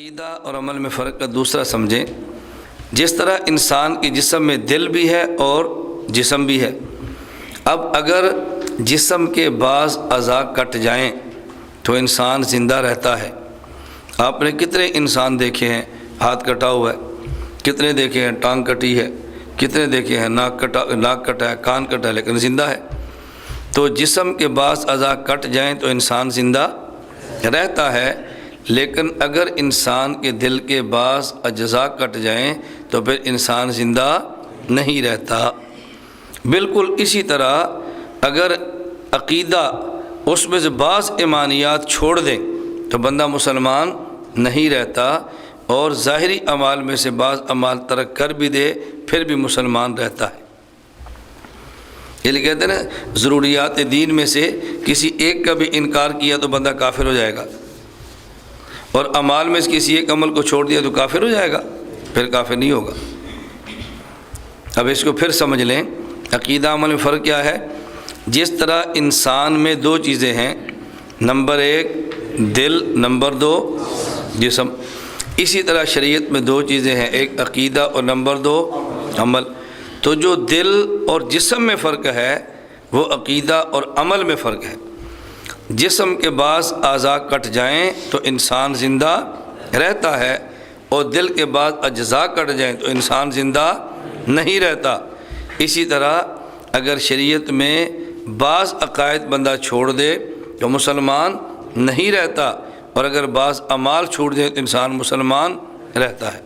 عقیدہ اور عمل میں فرق کا دوسرا سمجھیں۔ جس طرح انسان کے جسم میں دل بھی ہے اور جسم بھی ہے، اب اگر جسم کے بعض اعضاء کٹ جائیں تو انسان زندہ رہتا ہے۔ آپ نے کتنے انسان دیکھے ہیں ہاتھ کٹا ہوا ہے، کتنے دیکھے ہیں ٹانگ کٹی ہے، کتنے دیکھے ہیں ناک کٹا ہے، کان کٹا ہے، لیکن زندہ ہے۔ تو جسم کے بعض اعضاء کٹ جائیں تو انسان زندہ رہتا ہے، لیکن اگر انسان کے دل کے بعض اجزاء کٹ جائیں تو پھر انسان زندہ نہیں رہتا۔ بالکل اسی طرح اگر عقیدہ اس میں سے بعض ایمانیات چھوڑ دیں تو بندہ مسلمان نہیں رہتا، اور ظاہری اعمال میں سے بعض اعمال ترک کر بھی دے پھر بھی مسلمان رہتا ہے۔ یہ لیے کہتے ہیں نا، ضروریات دین میں سے کسی ایک کا بھی انکار کیا تو بندہ کافر ہو جائے گا، اور اعمال میں سے کسی ایک عمل کو چھوڑ دیا تو کافر ہو جائے گا، پھر کافر نہیں ہوگا۔ اب اس کو پھر سمجھ لیں، عقیدہ عمل میں فرق کیا ہے۔ جس طرح انسان میں دو چیزیں ہیں، نمبر ایک دل، نمبر دو جسم، اسی طرح شریعت میں دو چیزیں ہیں، ایک عقیدہ اور نمبر دو عمل۔ تو جو دل اور جسم میں فرق ہے وہ عقیدہ اور عمل میں فرق ہے۔ جسم کے بعض اعضاء کٹ جائیں تو انسان زندہ رہتا ہے، اور دل کے بعض اجزاء کٹ جائیں تو انسان زندہ نہیں رہتا۔ اسی طرح اگر شریعت میں بعض عقائد بندہ چھوڑ دے تو مسلمان نہیں رہتا، اور اگر بعض اعمال چھوڑ دے تو انسان مسلمان رہتا ہے،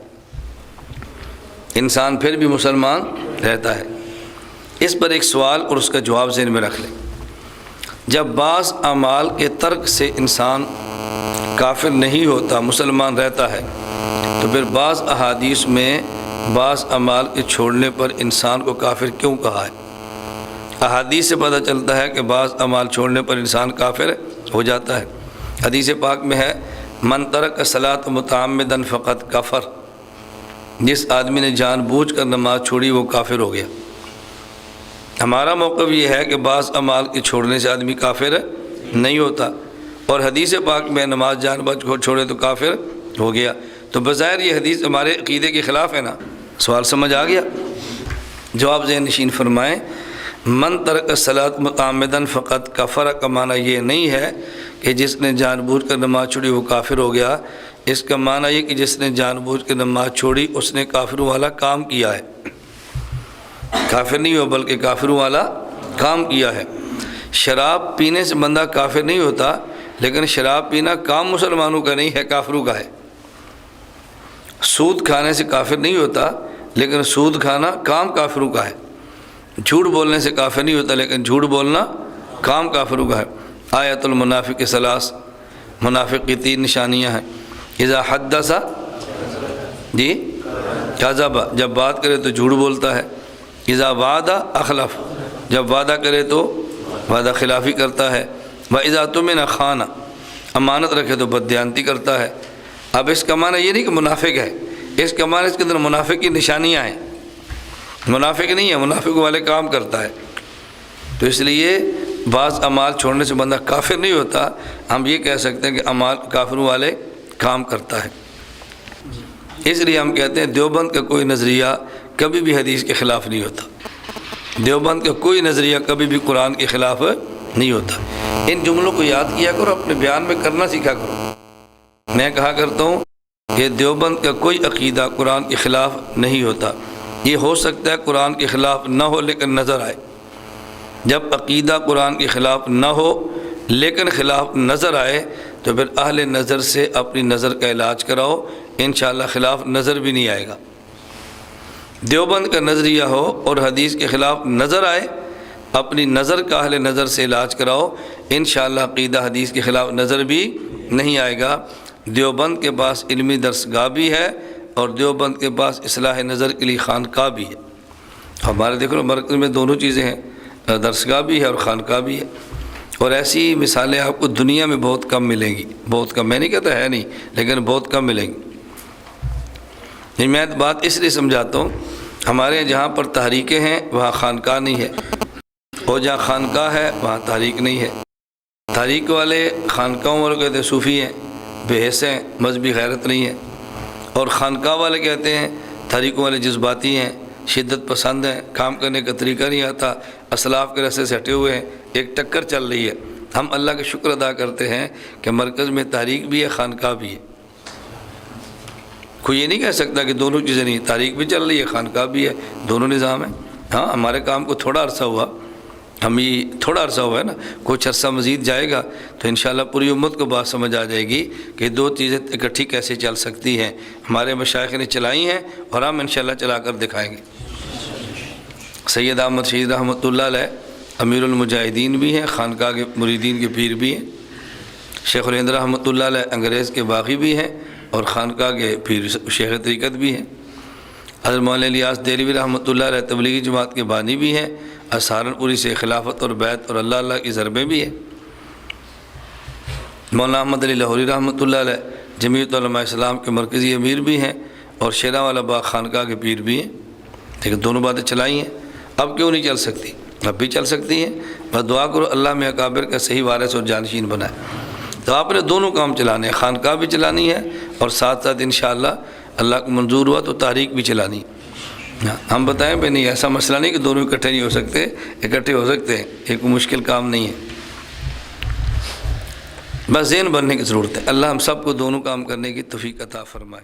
انسان پھر بھی مسلمان رہتا ہے۔ اس پر ایک سوال اور اس کا جواب ذہن میں رکھ لیں۔ جب بعض اعمال کے ترک سے انسان کافر نہیں ہوتا، مسلمان رہتا ہے، تو پھر بعض احادیث میں بعض اعمال کے چھوڑنے پر انسان کو کافر کیوں کہا ہے؟ احادیث سے پتہ چلتا ہے کہ بعض اعمال چھوڑنے پر انسان کافر ہو جاتا ہے۔ حدیث پاک میں ہے، من ترک الصلاۃ متعمدا فقد کفر، جس آدمی نے جان بوجھ کر نماز چھوڑی وہ کافر ہو گیا۔ ہمارا موقف یہ ہے کہ بعض اعمال کے چھوڑنے سے آدمی کافر نہیں ہوتا، اور حدیث پاک میں نماز جان بوجھ کر چھوڑے تو کافر ہو گیا، تو بظاہر یہ حدیث ہمارے عقیدے کے خلاف ہے نا۔ سوال سمجھ آ گیا؟ جواب ذہن نشین فرمائیں۔ من ترک الصلاۃ متعمدا فقد کفر کا معنی یہ نہیں ہے کہ جس نے جان بوجھ کر نماز چھوڑی وہ کافر ہو گیا۔ اس کا معنی یہ کہ جس نے جان بوجھ کر نماز چھوڑی اس نے کافروں والا کام کیا ہے، کافر نہیں ہو بلکہ کافروں والا کام کیا ہے۔ شراب پینے سے بندہ کافر نہیں ہوتا، لیکن شراب پینا کام مسلمانوں کا نہیں ہے، کافروں کا ہے۔ سود کھانے سے کافر نہیں ہوتا، لیکن سود کھانا کام کافروں کا ہے۔ جھوٹ بولنے سے کافر نہیں ہوتا، لیکن جھوٹ بولنا کام کافروں کا ہے۔ آیت المنافق ثلاث، منافق کی 3 نشانیاں ہیں۔ اذا حدث جی کذب، جب بات کرے تو جھوٹ بولتا ہے۔ اذا وعد اخلف، جب وعدہ کرے تو وعدہ خلافی کرتا ہے۔ واذا اؤتمن خان، امانت رکھے تو بددیانتی کرتا ہے۔ اب اس کا معنی یہ نہیں کہ منافق ہے، اس کا معنی اس کے اندر منافق کی نشانیاں ہیں، منافق نہیں ہے، منافق والے کام کرتا ہے۔ تو اس لیے بعض اعمال چھوڑنے سے بندہ کافر نہیں ہوتا، ہم یہ کہہ سکتے ہیں کہ اعمال کافروں والے کام کرتا ہے۔ اس لیے ہم کہتے ہیں دیوبند کا کوئی نظریہ کبھی بھی حدیث کے خلاف نہیں ہوتا، دیوبند کا کوئی نظریہ کبھی بھی قرآن کے خلاف نہیں ہوتا۔ ان جملوں کو یاد کیا کرو، اپنے بیان میں کرنا سیکھا کرو۔ میں کہا کرتا ہوں کہ دیوبند کا کوئی عقیدہ قرآن کے خلاف نہیں ہوتا۔ یہ ہو سکتا ہے قرآن کے خلاف نہ ہو لیکن نظر آئے۔ جب عقیدہ قرآن کے خلاف نہ ہو لیکن خلاف نظر آئے تو پھر اہل نظر سے اپنی نظر کا علاج کراؤ، انشاءاللہ خلاف نظر بھی نہیں آئے گا۔ دیوبند کا نظریہ ہو اور حدیث کے خلاف نظر آئے، اپنی نظر کا اہل نظر سے علاج کراؤ، انشاءاللہ عقیدہ حدیث کے خلاف نظر بھی نہیں آئے گا۔ دیوبند کے پاس علمی درسگاہ بھی ہے، اور دیوبند کے پاس اصلاح نظر کے لیے خانقاہ بھی ہے۔ ہمارے دیکھو مرکز میں دونوں چیزیں ہیں، درسگاہ بھی ہے اور خانقاہ بھی ہے، اور ایسی مثالیں آپ کو دنیا میں بہت کم ملیں گی، بہت کم، میں نہیں کہتا ہے نہیں، لیکن بہت کم ملیں گی۔ میں بات اس لیے سمجھاتا ہوں، ہمارے جہاں پر تحریکیں ہیں وہاں خانقاہ نہیں ہے، اور جہاں خانقاہ ہے وہاں تحریک نہیں ہے۔ تحریک والے خانقاہوں والے کہتے ہیں صوفی ہیں، بے حس ہیں، مذہبی غیرت نہیں ہے۔ اور خانقاہ والے کہتے ہیں تحریکوں والے جذباتی ہیں، شدت پسند ہیں، کام کرنے کا طریقہ نہیں آتا، اسلاف کے راستے سے ہٹے ہوئے ہیں، ایک ٹکر چل رہی ہے۔ ہم اللہ کا شکر ادا کرتے ہیں کہ مرکز میں تحریک بھی ہے، خانقاہ بھی ہے۔ کوئی یہ نہیں کہہ سکتا کہ دونوں چیزیں نہیں، تحریک بھی چل رہی ہے، خانقاہ بھی ہے، دونوں نظام ہیں۔ ہاں ہمارے کام کو تھوڑا عرصہ ہوا، ہم یہ تھوڑا عرصہ ہوا ہے نا، کچھ عرصہ مزید جائے گا تو انشاءاللہ پوری امت کو بات سمجھ آ جائے گی کہ دو چیزیں اکٹھی کیسے چل سکتی ہیں۔ ہمارے مشائخ نے چلائی ہیں اور ہم انشاءاللہ چلا کر دکھائیں گے۔ سید احمد شہید رحمۃ اللہ علیہ امیر المجاہدین بھی ہیں، خانقاہ کے مریدین کے پیر بھی ہیں۔ شیخ الہند رحمۃ اللہ علیہ انگریز کے باغی بھی ہیں اور خانقاہ کے پیر شیخ طریقت بھی ہیں۔ حضرت مولانا الیاس دہلوی رحمۃ اللہ علیہ تبلیغی جماعت کے بانی بھی ہیں، سہارنپوری سے خلافت اور بیعت اور اللہ کی ضربیں بھی ہیں۔ مولانا احمد علی لاہوری رحمۃ اللہ علیہ جمعیت علماء اسلام کے مرکزی امیر بھی ہیں اور شیرہ والا باغ خانقاہ کے پیر بھی ہیں۔ لیکن دونوں باتیں چلائی ہیں، اب کیوں نہیں چل سکتی؟ اب بھی چل سکتی ہیں۔ بس دعا کرو اللہ میں اکابر کا صحیح وارث اور جانشین بنائے۔ تو آپ نے دونوں کام چلانے ہیں، خانقاہ بھی چلانی ہے اور ساتھ ساتھ انشاءاللہ اللہ کو منظور ہوا تو تحریک بھی چلانی ہے۔ ہم بتائیں بھائی نہیں، ایسا مسئلہ نہیں کہ دونوں اکٹھے نہیں ہو سکتے، اکٹھے ہو سکتے ہیں، ایک مشکل کام نہیں ہے، بس ذہن بننے کی ضرورت ہے۔ اللہ ہم سب کو دونوں کام کرنے کی توفیق عطا فرمائے۔